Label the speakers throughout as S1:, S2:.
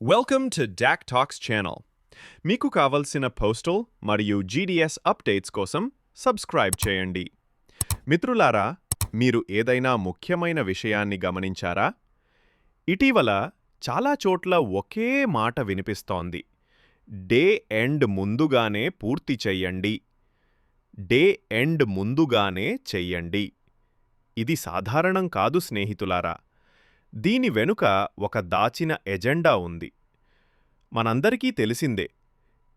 S1: Welcome to doc talks channel. మీకు కావలసిన postal మరియు జీడీఎస్ అప్డేట్స్ కోసం సబ్స్క్రైబ్ చేయండి. మిత్రులారా, మీరు ఏదైనా ముఖ్యమైన విషయాన్ని గమనించారా? ఇటీవల చాలా చోట్ల ఒకే మాట వినిపిస్తోంది. డే ఎండ్ ముందుగానే పూర్తి చెయ్యండి. డే ఎండ్ ముందుగానే చెయ్యండి. ఇది సాధారణం కాదు స్నేహితులారా. దీని వెనుక ఒక దాచిన ఎజెండా ఉంది. మనందరికీ తెలిసిందే,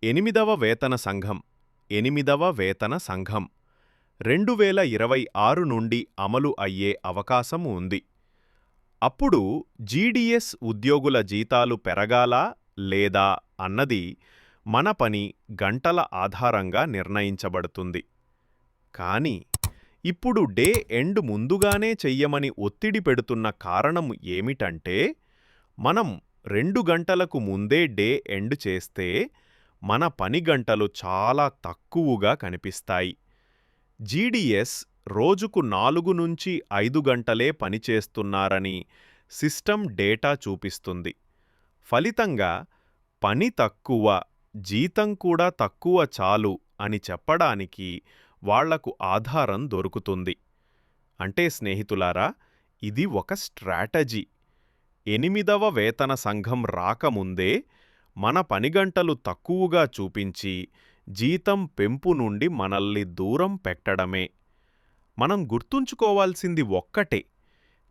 S1: 8వ వేతన సంఘం 2026 నుండి అమలు అయ్యే అవకాశం ఉంది. అప్పుడు జీడీఎస్ ఉద్యోగుల జీతాలు పెరగాలా లేదా అన్నది మన పని గంటల ఆధారంగా నిర్ణయించబడుతుంది. కానీ ఇప్పుడు డే ఎండ్ ముందుగానే చెయ్యమని ఒత్తిడి పెడుతున్న కారణం ఏమిటంటే, మనం 2 గంటలకు ముందే డే ఎండ్ చేస్తే మన పని గంటలు చాలా తక్కువగా కనిపిస్తాయి. జీడీఎస్ రోజుకు 4 నుంచి 5 గంటలే పనిచేస్తున్నారని సిస్టమ్ డేటా చూపిస్తుంది. ఫలితంగా పని తక్కువ, జీతం కూడా తక్కువ చాలు అని చెప్పడానికి వాళ్లకు ఆధారం దొరుకుతుంది. అంటే స్నేహితులారా, ఇది ఒక స్ట్రాటజీ. 8వ వేతన సంఘం రాకముందే మన పనిగంటలు తక్కువగా చూపించి జీతం పెంపు నుండి మనల్ని దూరం పెట్టడమే. మనం గుర్తుంచుకోవాల్సింది ఒక్కటే,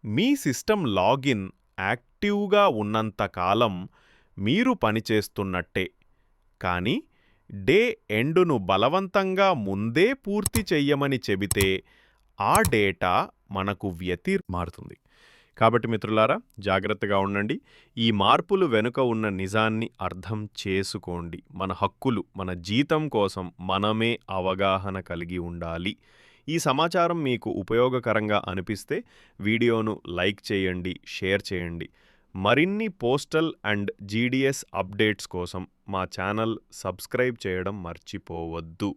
S1: మీ సిస్టమ్ లాగిన్ యాక్టివ్గా ఉన్నంతకాలం మీరు పనిచేస్తున్నట్టే. కానీ డే ఎండును బలవంతంగా ముందే పూర్తి చెయ్యమని చెబితే ఆ డేటా మనకు మారుతుంది. కాబట్టి మిత్రులారా, జాగ్రత్తగా ఉండండి. ఈ మార్పులు వెనుక ఉన్న నిజాన్ని అర్థం చేసుకోండి. మన హక్కులు, మన జీతం కోసం మనమే అవగాహన కలిగి ఉండాలి. ఈ సమాచారం మీకు ఉపయోగకరంగా అనిపిస్తే వీడియోను లైక్ చేయండి, షేర్ చేయండి. మరిన్ని పోస్టల్ అండ్ జీడీఎస్ అప్డేట్స్ కోసం మా ఛానల్ సబ్స్క్రైబ్ చేయడం మర్చిపోవద్దు.